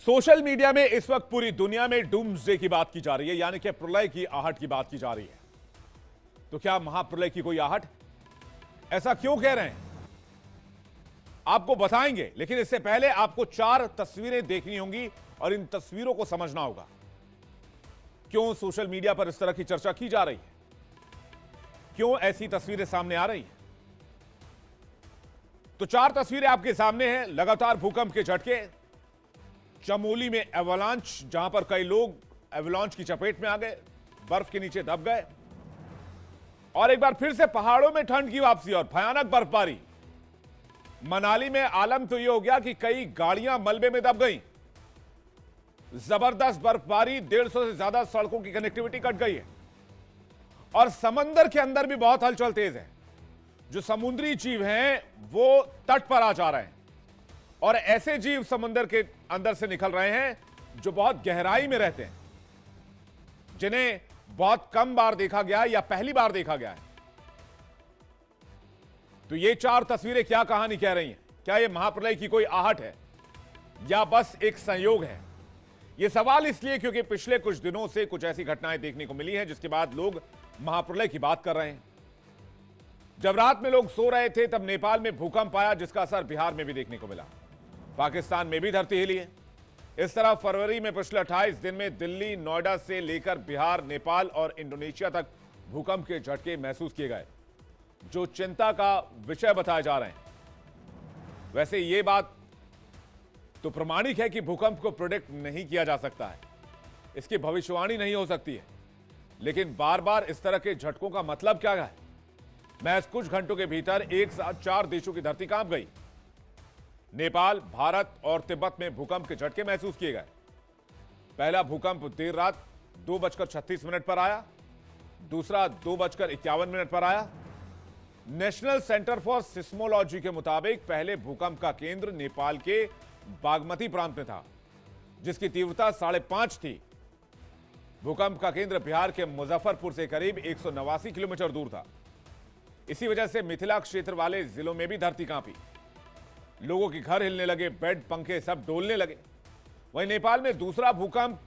Social media में इस वक्त पूरी दुनिया में डूम्सडे की बात की जा रही है, यानी कि प्रलय की आहट की बात की जा रही है। तो क्या महाप्रलय की कोई आहट? ऐसा क्यों कह रहे हैं आपको बताएंगे, लेकिन इससे पहले आपको 4 तस्वीरें देखनी होंगी और इन तस्वीरों को समझना होगा क्यों सोशल मीडिया पर इस तरह की चर्चा की जा रही है, क्यों ऐसी तस्वीरें सामने आ रही हैं। तो 4 तस्वीरें आपके सामने हैं। लगातार भूकंप के झटके, चमोली में एवलांच, जहां पर कई लोग एवलांच की चपेट में आ गए, बर्फ के नीचे दब गए, और एक बार फिर से पहाड़ों में ठंड की वापसी और भयानक बर्फबारी। मनाली में आलम तो यह हो गया कि कई गाड़ियां मलबे में दब गईं। जबरदस्त बर्फबारी, 150 से ज्यादा सड़कों की कनेक्टिविटी कट गई है और समंदर के अंदर भी बहुत हलचल तेज है। जो समुद्री जीव हैं वो तट पर आ जा रहे हैं और ऐसे जीव समंदर के अंदर से निकल रहे हैं जो बहुत गहराई में रहते हैं, जिन्हें बहुत कम बार देखा गया है या पहली बार देखा गया है। तो ये 4 तस्वीरें क्या कहानी कह रही हैं? क्या ये महाप्रलय की कोई आहट है या बस एक संयोग है? ये सवाल इसलिए क्योंकि पिछले कुछ दिनों से कुछ ऐसी घटनाएं देखने को मिली हैं जिसके बाद लोग महाप्रलय की बात कर रहे हैं। जब रात में लोग सो रहे थे तब नेपाल में भूकंप आया, जिसका असर बिहार में भी देखने को मिला। पाकिस्तान में भी धरती हिली है। इस तरह फरवरी में पिछले 28 दिन में दिल्ली, नोएडा से लेकर बिहार, नेपाल और इंडोनेशिया तक भूकंप के झटके महसूस किए गए, जो चिंता का विषय बताए जा रहे हैं। वैसे यह बात तो प्रमाणिक है कि भूकंप को प्रेडिक्ट नहीं किया जा सकता है, इसकी भविष्यवाणी नहीं हो सकती है, लेकिन बार बार इस तरह के झटकों का मतलब क्या है? महज कुछ घंटों के भीतर एक साथ 4 देशों की धरती कांप गई। नेपाल, भारत और तिब्बत में भूकंप के झटके महसूस किए गए। पहला भूकंप देर रात 2:36 पर आया, दूसरा 2:51 पर आया। नेशनल सेंटर फॉर सिस्मोलॉजी के मुताबिक पहले भूकंप का केंद्र नेपाल के बागमती प्रांत में था, जिसकी तीव्रता 5.5 थी। भूकंप का केंद्र बिहार के मुजफ्फरपुर से करीब 189 किलोमीटर दूर था। इसी वजह से मिथिला क्षेत्र वाले जिलों में भी धरती कांपी। लोगों के घर हिलने लगे, बेड, पंखे सब डोलने लगे। वहीं नेपाल में दूसरा भूकंप,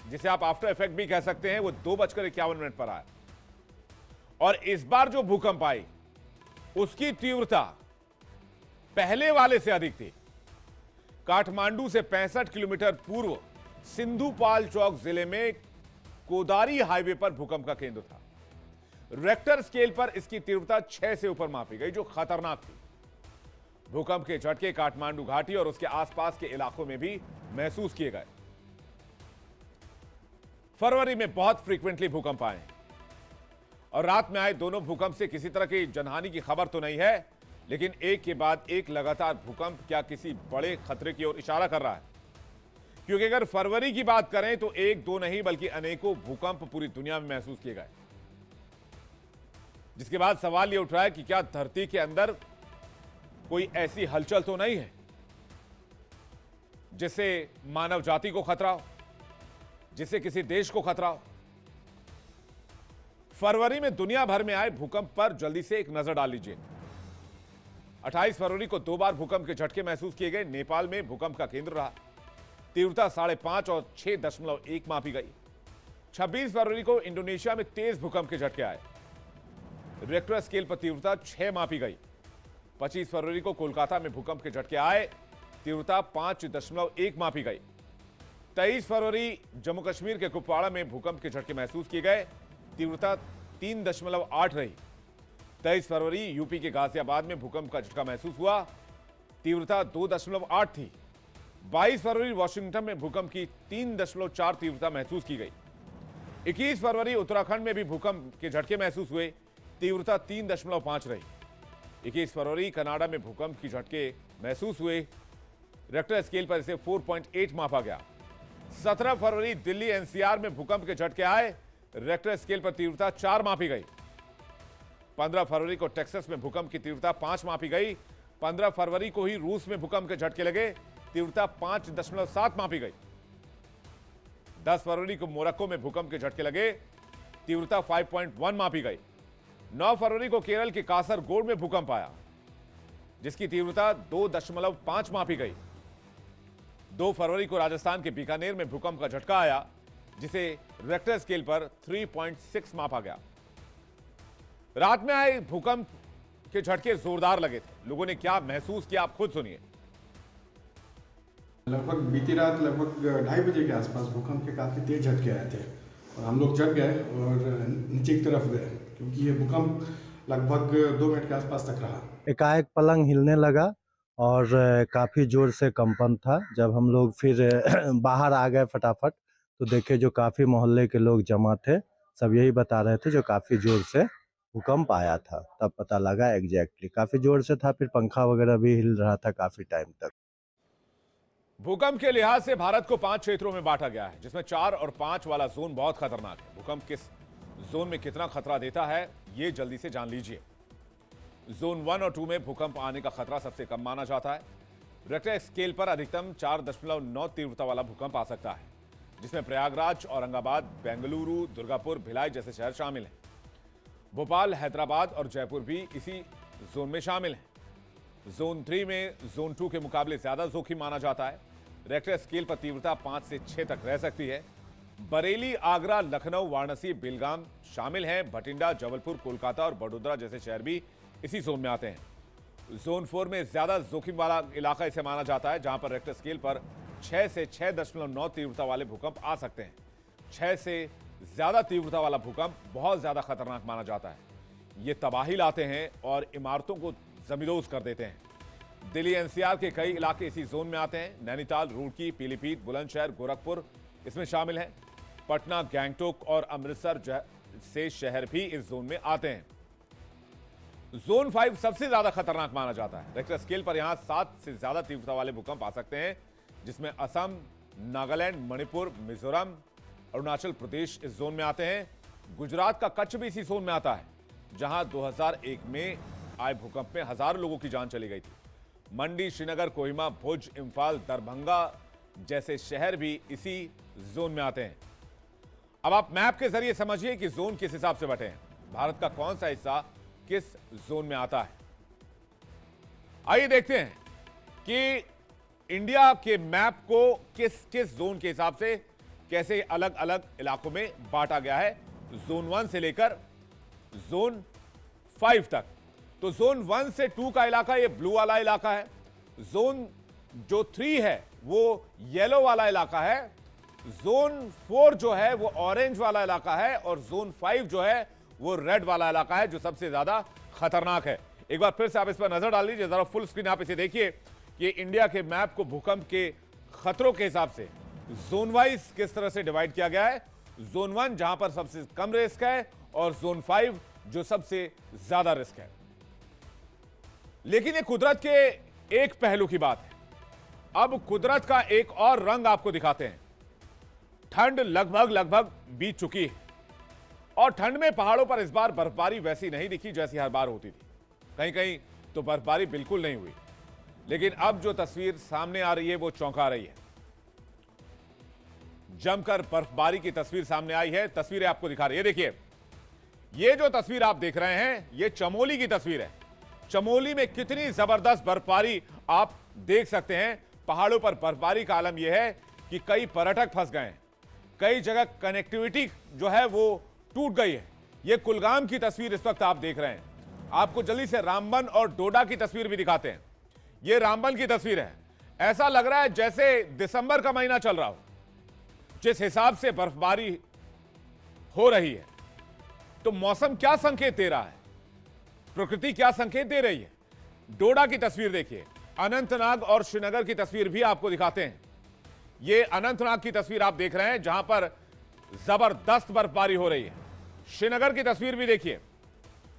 जिसे आप आफ्टर इफेक्ट भी कह सकते हैं, वो 2:51 पर आया और इस बार जो भूकंप आई उसकी तीव्रता पहले वाले से अधिक थी। काठमांडू से 65 किलोमीटर पूर्व सिंधुपाल चौक जिले में कोदारी हाईवे पर भूकंप का केंद्र था। रेक्टर स्केल पर इसकी तीव्रता 6 से ऊपर मापी गई, जो खतरनाक थी। भूकंप के झटके काठमांडू घाटी और उसके आसपास के इलाकों में भी महसूस किए गए। फरवरी में बहुत फ्रीक्वेंटली भूकंप आए और रात में आए दोनों भूकंप से किसी तरह की जनहानि की खबर तो नहीं है, लेकिन एक के बाद एक लगातार भूकंप क्या किसी बड़े खतरे की ओर इशारा कर रहा है? क्योंकि अगर फरवरी की बात करें तो 1-2 नहीं बल्कि अनेकों भूकंप पूरी दुनिया में महसूस किए गए, जिसके बाद सवाल यह उठ रहा है कि क्या धरती के अंदर कोई ऐसी हलचल तो नहीं है जिससे मानव जाति को खतरा हो, जिससे किसी देश को खतरा हो? फरवरी में दुनिया भर में आए भूकंप पर जल्दी से एक नजर डाल लीजिए। 28 फरवरी को 2 बार भूकंप के झटके महसूस किए गए। नेपाल में भूकंप का केंद्र रहा, तीव्रता 5.5 और 6.1 मापी गई। 26 फरवरी को इंडोनेशिया में तेज भूकंप के झटके आए, रेक्टर स्केल पर तीव्रता 6 मापी गई। 25 फरवरी को कोलकाता में भूकंप के झटके आए, तीव्रता 5.1 मापी गई। 23 फरवरी जम्मू कश्मीर के कुपवाड़ा में भूकंप के झटके महसूस किए गए, तीव्रता 3.8 रही। 23 फरवरी यूपी के गाजियाबाद में भूकंप का झटका महसूस हुआ, तीव्रता 2.8 थी। 22 फरवरी वॉशिंगटन में भूकंप की 3.4 तीव्रता महसूस की गई। 21 फरवरी उत्तराखंड में भी भूकंप के झटके महसूस हुए, तीव्रता 3.5 रही। 21 फरवरी कनाडा में भूकंप की झटके महसूस हुए, रेक्टर स्केल पर इसे 4.8 मापा गया। 17 फरवरी दिल्ली एनसीआर में भूकंप के झटके आए, रेक्टर स्केल पर तीव्रता 4 मापी गई। 15 फरवरी को टेक्सास में भूकंप की तीव्रता 5 मापी गई। 15 फरवरी को ही रूस में भूकंप के झटके लगे, तीव्रता 5.7 मापी गई। 10 फरवरी को मोरक्को में भूकंप के झटके लगे, तीव्रता 5.1 मापी गई। 9 फरवरी को केरल के कासरगोड में भूकंप आया, जिसकी तीव्रता 2.5 मापी गई। 2 फरवरी को राजस्थान के बीकानेर में भूकंप का झटका आया, जिसे रिक्टर स्केल पर 3.6 मापा गया। रात में आए भूकंप के झटके जोरदार लगे थे। लोगों ने क्या महसूस किया, आप खुद सुनिए। लगभग बीती रात लगभग 2:30 बजे के आसपास भूकंप के काफ़ी तेज झटके आए थे और हम लोग जग गए और नीचे की तरफ गए, क्योंकि ये भूकंप लगभग 2 मिनट के आसपास तक रहा। एकाएक पलंग हिलने लगा और काफ़ी ज़ोर से कंपन था। जब हम लोग फिर बाहर आ गए फटाफट, तो देखे जो काफ़ी मोहल्ले के लोग जमा थे, सब यही बता रहे थे जो काफ़ी ज़ोर से भूकंप आया था। तब पता लगा एग्जैक्टली काफ़ी ज़ोर से था, फिर पंखा वगैरह भी हिल रहा था काफ़ी टाइम तक। भूकंप के लिहाज से भारत को 5 क्षेत्रों में बांटा गया है, जिसमें 4 और 5 वाला जोन बहुत खतरनाक है। भूकंप किस जोन में कितना खतरा देता है, ये जल्दी से जान लीजिए। जोन 1 और 2 में भूकंप आने का खतरा सबसे कम माना जाता है। रिक्टर स्केल पर अधिकतम 4.9 तीव्रता वाला भूकंप आ सकता है, जिसमें प्रयागराज, औरंगाबाद, बेंगलुरु, दुर्गापुर, भिलाई जैसे शहर शामिल हैं। भोपाल, हैदराबाद और जयपुर भी इसी जोन में शामिल हैं। जोन 3 में जोन 2 के मुकाबले ज्यादा जोखिम माना जाता है। रिक्टर स्केल पर तीव्रता 5 से 6 तक रह सकती है। बरेली, आगरा, लखनऊ, वाराणसी, बेलगाम शामिल हैं। भटिंडा, जबलपुर, कोलकाता और बड़ोदरा जैसे शहर भी इसी जोन में आते हैं। जोन 4 में ज्यादा जोखिम वाला इलाका इसे माना जाता है, जहां पर रिक्टर स्केल पर 6 से 6.9 तीव्रता वाले भूकंप आ सकते हैं। 6 से ज्यादा तीव्रता वाला भूकंप बहुत ज्यादा खतरनाक माना जाता है। ये तबाही लाते हैं और इमारतों को जमींदोज कर देते हैं। दिल्ली एनसीआर के कई इलाके इसी जोन में आते हैं। नैनीताल, रुड़की, पीलीभीत, बुलंदशहर, गोरखपुर इसमें शामिल हैं। पटना, गैंगटोक और अमृतसर से शहर भी इस जोन में आते हैं। जोन 5 सबसे ज्यादा खतरनाक माना जाता है। रिक्टर स्केल पर यहां 7 से ज्यादा तीव्रता वाले भूकंप आ सकते हैं, जिसमें असम, नागालैंड, मणिपुर, मिजोरम, अरुणाचल प्रदेश इस जोन में आते हैं। गुजरात का कच्छ भी इसी जोन में आता है, जहां 2001 में आए भूकंप में हजारों लोगों की जान चली गई थी। मंडी, श्रीनगर, कोहिमा, भुज, इम्फाल, दरभंगा जैसे शहर भी इसी जोन में आते हैं। अब आप मैप के जरिए समझिए कि जोन किस हिसाब से बटे हैं, भारत का कौन सा हिस्सा किस जोन में आता है। आइए देखते हैं कि इंडिया के मैप को किस किस जोन के हिसाब से कैसे अलग अलग इलाकों में बांटा गया है, जोन 1 से लेकर जोन 5 तक। तो जोन 1 से 2 का इलाका ये ब्लू वाला इलाका है। जोन जो 3 है वो येलो वाला इलाका है। जोन 4 जो है वो ऑरेंज वाला इलाका है और जोन 5 जो है वो रेड वाला इलाका है, जो सबसे ज्यादा खतरनाक है। एक बार फिर से आप इस पर नजर डाल लीजिए, जरा फुल स्क्रीन आप इसे देखिए कि इंडिया के मैप को भूकंप के खतरों के हिसाब से जोन वाइज किस तरह से डिवाइड किया गया है। जोन 1 जहां पर सबसे कम रिस्क है और जोन 5 जो सबसे ज्यादा रिस्क है। लेकिन ये कुदरत के एक पहलू की बात है। अब कुदरत का एक और रंग आपको दिखाते हैं। ठंड लगभग बीत चुकी है और ठंड में पहाड़ों पर इस बार बर्फबारी वैसी नहीं दिखी जैसी हर बार होती थी। कहीं कहीं तो बर्फबारी बिल्कुल नहीं हुई। लेकिन अब जो तस्वीर सामने आ रही है वो चौंका रही है। जमकर बर्फबारी की तस्वीर सामने आई है। तस्वीरें आपको दिखा रही है, देखिए ये जो तस्वीर आप देख रहे हैं ये चमोली की तस्वीर है। चमोली में कितनी जबरदस्त बर्फबारी आप देख सकते हैं। पहाड़ों पर बर्फबारी का आलम यह है कि कई पर्यटक फंस गए हैं, कई जगह कनेक्टिविटी जो है वो टूट गई है। ये कुलगाम की तस्वीर इस वक्त आप देख रहे हैं। आपको जल्दी से रामबन और डोडा की तस्वीर भी दिखाते हैं। ये रामबन की तस्वीर है। ऐसा लग रहा है जैसे दिसंबर का महीना चल रहा हो, जिस हिसाब से बर्फबारी हो रही है। तो मौसम क्या संकेत दे रहा है, प्रकृति क्या संकेत दे रही है। डोडा की तस्वीर देखिए, अनंतनाग और श्रीनगर की तस्वीर भी आपको दिखाते हैं। ये अनंतनाग की तस्वीर आप देख रहे हैं जहां पर जबरदस्त बर्फबारी हो रही है। श्रीनगर की तस्वीर भी देखिए,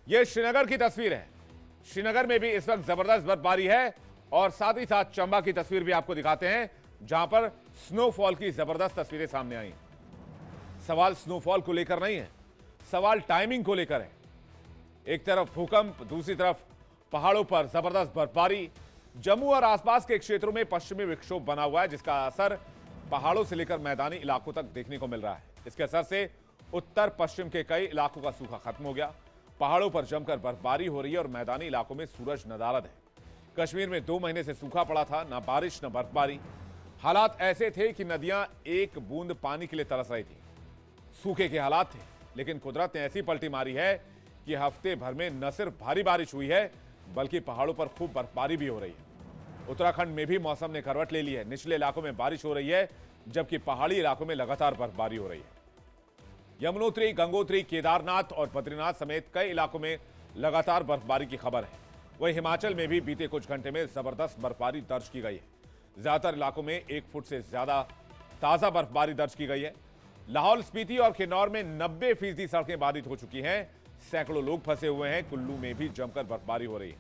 यह श्रीनगर की तस्वीर है। श्रीनगर में भी इस वक्त जबरदस्त बर्फबारी है और साथ ही साथ चंबा की तस्वीर भी आपको दिखाते हैं जहां पर स्नोफॉल की जबरदस्त तस्वीरें सामने आई। सवाल स्नोफॉल को लेकर नहीं है, सवाल टाइमिंग को लेकर है। एक तरफ भूकंप, दूसरी तरफ पहाड़ों पर जबरदस्त बर्फबारी। जम्मू और आसपास के क्षेत्रों में पश्चिमी विक्षोभ बना हुआ है, जिसका असर पहाड़ों से लेकर मैदानी इलाकों तक देखने को मिल रहा है। इसके असर से उत्तर पश्चिम के कई इलाकों का सूखा खत्म हो गया। पहाड़ों पर जमकर बर्फबारी हो रही है और मैदानी इलाकों में सूरज नदारद है। कश्मीर में 2 महीने से सूखा पड़ा था, ना बारिश ना बर्फबारी। हालात ऐसे थे कि नदियां एक बूंद पानी के लिए तरस रही थी। सूखे के हालात थे, लेकिन कुदरत ने ऐसी पलटी मारी है कि हफ्ते भर में न सिर्फ भारी बारिश हुई है, बल्कि पहाड़ों पर खूब बर्फबारी भी हो रही है। उत्तराखंड में भी मौसम ने करवट ले ली है। निचले इलाकों में बारिश हो रही है, जबकि पहाड़ी इलाकों में लगातार बर्फबारी हो रही है। यमुनोत्री, गंगोत्री, केदारनाथ और बद्रीनाथ समेत कई इलाकों में लगातार बर्फबारी की खबर है। वहीं हिमाचल में भी बीते कुछ घंटे में जबरदस्त बर्फबारी दर्ज की गई है। ज्यादातर इलाकों में 1 फुट से ज्यादा ताजा बर्फबारी दर्ज की गई है। लाहौल स्पीति और किन्नौर में 90% सड़कें बाधित हो चुकी हैं। सैकड़ों लोग फंसे हुए हैं। कुल्लू में भी जमकर बर्फबारी हो रही है।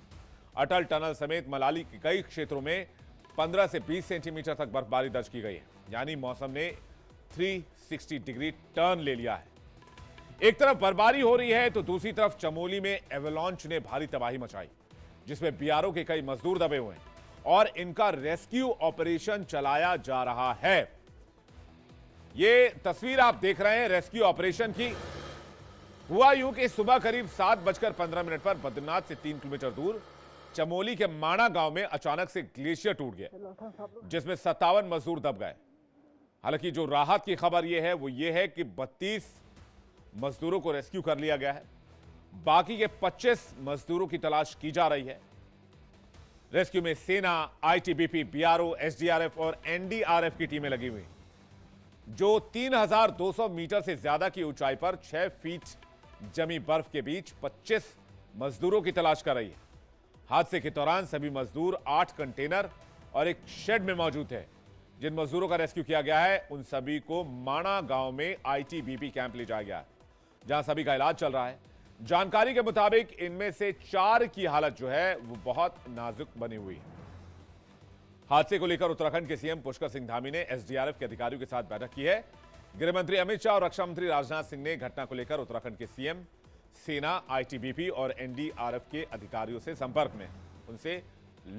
अटल टनल समेत मनाली के कई क्षेत्रों में 15 से 20 सेंटीमीटर तक बर्फबारी दर्ज की गई है। यानी मौसम ने 360 डिग्री टर्न ले लिया है। एक तरफ बर्फबारी हो रही है तो दूसरी तरफ चमोली में एवलांच ने भारी तबाही मचाई, जिसमें बीआरओ के कई मजदूर दबे हुए हैं और इनका रेस्क्यू ऑपरेशन चलाया जा रहा है। ये तस्वीर आप देख रहे हैं रेस्क्यू ऑपरेशन की। हुआ यूं कि सुबह करीब 7:15 पर बद्रीनाथ से 3 किलोमीटर दूर चमोली के माणा गांव में अचानक से ग्लेशियर टूट गया, जिसमें 57 मजदूर दब गए। हालांकि जो राहत की खबर यह है वो ये है कि 32 मजदूरों को रेस्क्यू कर लिया गया है। बाकी के 25 मजदूरों की तलाश की जा रही है। रेस्क्यू में सेना, आईटीबीपी, बीआरओ, एसडीआरएफ और एनडीआरएफ की टीमें लगी हुई, जो 3200 मीटर से ज्यादा की ऊंचाई पर 6 फीट जमी बर्फ के बीच 25 मजदूरों की तलाश कर रही है। हादसे के दौरान सभी मजदूर 8 कंटेनर और एक शेड में मौजूद थे। जिन मजदूरों का रेस्क्यू किया गया है उन सभी को माणा गांव में आईटीबीपी कैंप ले जाया गया है, जहां सभी का इलाज चल रहा है। जानकारी के मुताबिक इनमें से 4 की हालत जो है वो बहुत नाजुक बनी हुई है। हादसे को लेकर उत्तराखंड के सीएम पुष्कर सिंह धामी ने एसडीआरएफ के अधिकारियों के साथ बैठक की है। गृह मंत्री अमित शाह और रक्षा मंत्री राजनाथ सिंह ने घटना को लेकर उत्तराखंड के सीएम, सेना, आईटीबीपी और एनडीआरएफ के अधिकारियों से संपर्क में, उनसे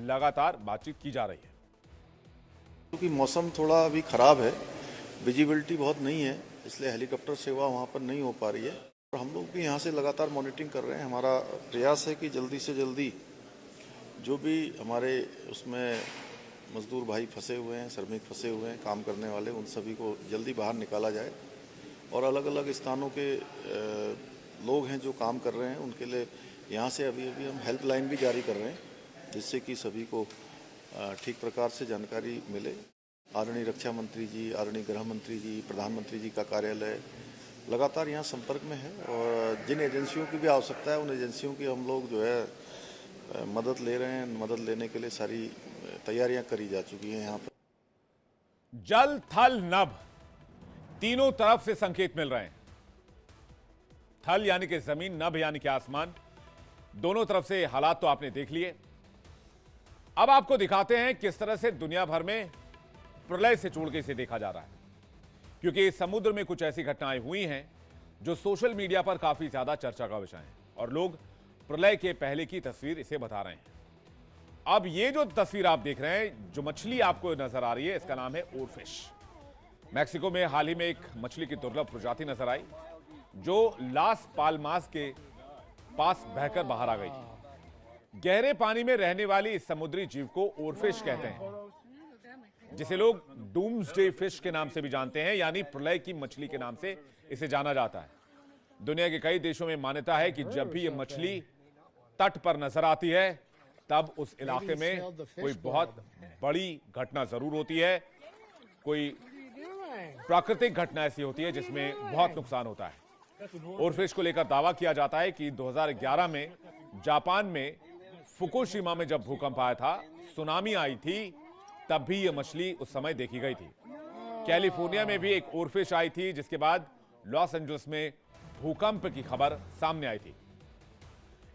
लगातार बातचीत की जा रही है। क्योंकि मौसम थोड़ा अभी खराब है, विजिबिलिटी बहुत नहीं है, इसलिए हेलीकॉप्टर सेवा वहाँ पर नहीं हो पा रही है। और हम लोग भी यहाँ से लगातार मॉनिटरिंग कर रहे हैं। हमारा प्रयास है कि जल्दी से जल्दी जो भी हमारे उसमें मजदूर भाई फंसे हुए हैं, श्रमिक फंसे हुए हैं, काम करने वाले, उन सभी को जल्दी बाहर निकाला जाए। और अलग अलग स्थानों के लोग हैं जो काम कर रहे हैं, उनके लिए यहाँ से अभी हम हेल्पलाइन भी जारी कर रहे हैं, जिससे कि सभी को ठीक प्रकार से जानकारी मिले। आदरणीय रक्षा मंत्री जी, आदरणीय गृह मंत्री जी, प्रधानमंत्री जी का कार्यालय लगातार यहाँ संपर्क में है और जिन एजेंसियों की भी आवश्यकता है उन एजेंसियों की हम लोग जो है मदद ले रहे हैं। मदद लेने के लिए सारी तैयारियां करी जा चुकी हैं। यहाँ पर जल, थल, नभ तीनों तरफ से संकेत मिल रहे हैं। थल यानी कि जमीन, नभ यानी कि आसमान, दोनों तरफ से हालात तो आपने देख लिए। अब आपको दिखाते हैं किस तरह से दुनिया भर में प्रलय से जोड़ के इसे देखा जा रहा है, क्योंकि समुद्र में कुछ ऐसी घटनाएं हुई हैं जो सोशल मीडिया पर काफी ज्यादा चर्चा का विषय है और लोग प्रलय के पहले की तस्वीर इसे बता रहे हैं। अब ये जो तस्वीर आप देख रहे हैं, जो मछली आपको नजर आ रही है, इसका नाम है ओरफिश। मैक्सिको में हाल ही में एक मछली की दुर्लभ प्रजाति नजर आई जो लास पाल्मास के पास बहकर बाहर आ गई थी। गहरे पानी में रहने वाली इस समुद्री जीव को ओरफिश कहते हैं, जिसे लोग डूम्सडे फिश के नाम से भी जानते हैं, यानी प्रलय की मछली के नाम से इसे जाना जाता है। दुनिया के कई देशों में मान्यता है कि जब भी यह मछली तट पर नजर आती है तब उस इलाके में कोई बहुत बड़ी घटना जरूर होती है, कोई प्राकृतिक घटना ऐसी होती है जिसमें बहुत नुकसान होता है। ओरफिश को लेकर दावा किया जाता है कि 2011 में जापान में फुकुशिमा में जब भूकंप आया था, सुनामी आई थी, तब भी यह मछली उस समय देखी गई थी। कैलिफोर्निया में भी एक ओरफिश आई थी, जिसके बाद लॉस एंजल्स में भूकंप की खबर सामने आई थी।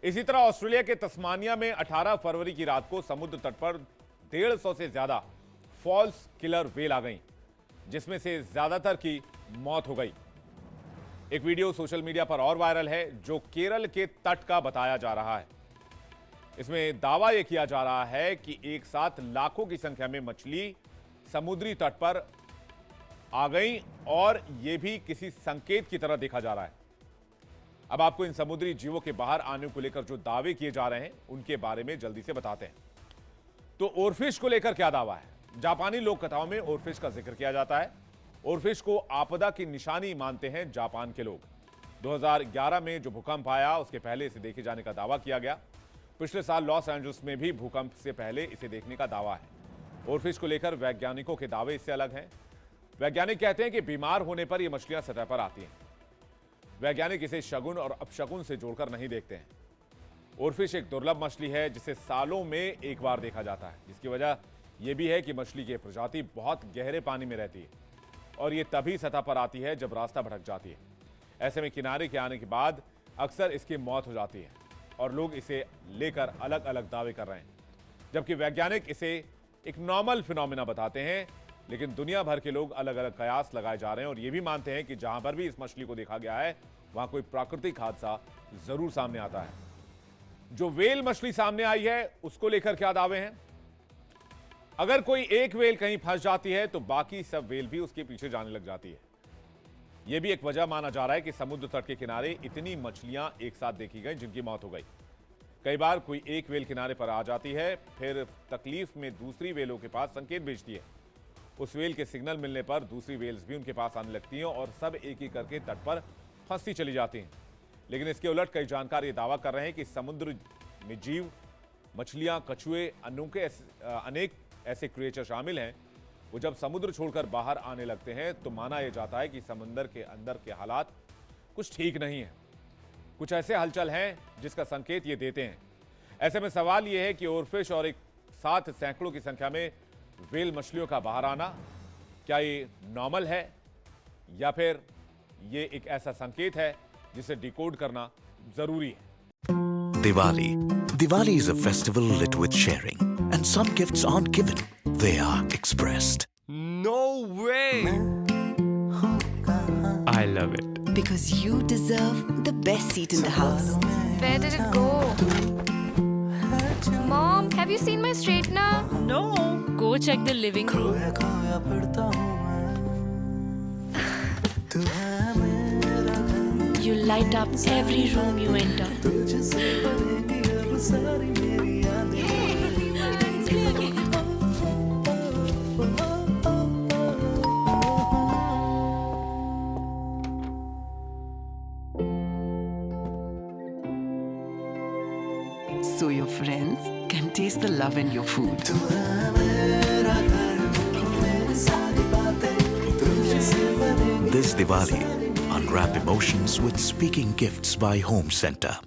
इसी तरह ऑस्ट्रेलिया के तस्मानिया में 18 फरवरी की रात को समुद्र तट पर 150 से ज्यादा फॉल्स किलर व्हेल आ गई, जिसमें से ज्यादातर की मौत हो गई। एक वीडियो सोशल मीडिया पर और वायरल है जो केरल के तट का बताया जा रहा है। इसमें दावा यह किया जा रहा है कि एक साथ लाखों की संख्या में मछली समुद्री तट पर आ गई और यह भी किसी संकेत की तरह देखा जा रहा है। अब आपको इन समुद्री जीवों के बाहर आने को लेकर जो दावे किए जा रहे हैं उनके बारे में जल्दी से बताते हैं। तो ओरफिश को लेकर क्या दावा है? जापानी लोक कथाओं में ओरफिश का जिक्र किया जाता है। ओरफिश को आपदा की निशानी मानते हैं जापान के लोग। 2011 में जो भूकंप आया उसके पहले इसे देखे जाने का दावा किया गया। पिछले साल लॉस एंजल्स में भी भूकंप से पहले इसे देखने का दावा है। ओरफिश को लेकर वैज्ञानिकों के दावे इससे अलग हैं। वैज्ञानिक कहते हैं कि बीमार होने पर ये मछलियां सतह पर आती हैं। वैज्ञानिक इसे शगुन और अपशगुन से जोड़कर नहीं देखते हैं। ओरफिश एक दुर्लभ मछली है जिसे सालों में एक बार देखा जाता है, जिसकी वजह यह भी है कि मछली की प्रजाति बहुत गहरे पानी में रहती है और ये तभी सतह पर आती है जब रास्ता भटक जाती है। ऐसे में किनारे के आने के बाद अक्सर इसकी मौत हो जाती है और लोग इसे लेकर अलग अलग दावे कर रहे हैं, जबकि वैज्ञानिक इसे एक नॉर्मल फिनोमिना बताते हैं। लेकिन दुनिया भर के लोग अलग अलग कयास लगाए जा रहे हैं और ये भी मानते हैं कि जहां पर भी इस मछली को देखा गया है वहां कोई प्राकृतिक हादसा जरूर सामने आता है। जो वेल मछली सामने आई है उसको लेकर क्या दावे हैं? अगर कोई एक वेल कहीं फंस जाती है तो बाकी सब वेल भी उसके पीछे जाने लग जाती है। यह भी एक वजह माना जा रहा है कि समुद्र तट के किनारे इतनी मछलियां एक साथ देखी गई जिनकी मौत हो गई। कई बार कोई एक वेल किनारे पर आ जाती है, फिर तकलीफ में दूसरी वेलों के पास संकेत भेजती है। उस वेल के सिग्नल मिलने पर दूसरी वेल्स भी उनके पास आने लगती हैं और सब एक एक करके तट पर फंसती चली जाती हैं। लेकिन इसके उलट कई जानकार ये दावा कर रहे हैं कि समुद्र में जीव, मछलियां, कछुए, अनेक ऐसे क्रिएचर शामिल हैं। वो जब समुद्र छोड़कर बाहर आने लगते हैं तो माना यह जाता है कि समुद्र के अंदर के हालात कुछ ठीक नहीं है। कुछ ऐसे हलचल हैं जिसका संकेत ये देते हैं। ऐसे में सवाल यह है कि ओरफिश और एक साथ सैकड़ों की संख्या में वेल मछलियों का बाहर आना, क्या ये नॉर्मल है या फिर ये एक ऐसा संकेत है जिसे डिकोड करना जरूरी है? Diwali. Diwali is a festival lit with sharing. And some gifts aren't given, they are expressed. No way! I love it. Because you deserve the best seat in the house. Where did it go? Mom, have you seen my straightener? No. Go check the living room. You light up every room you enter. So your friends can taste the love in your food. This Diwali, unwrap emotions with Speaking Gifts by Home Center.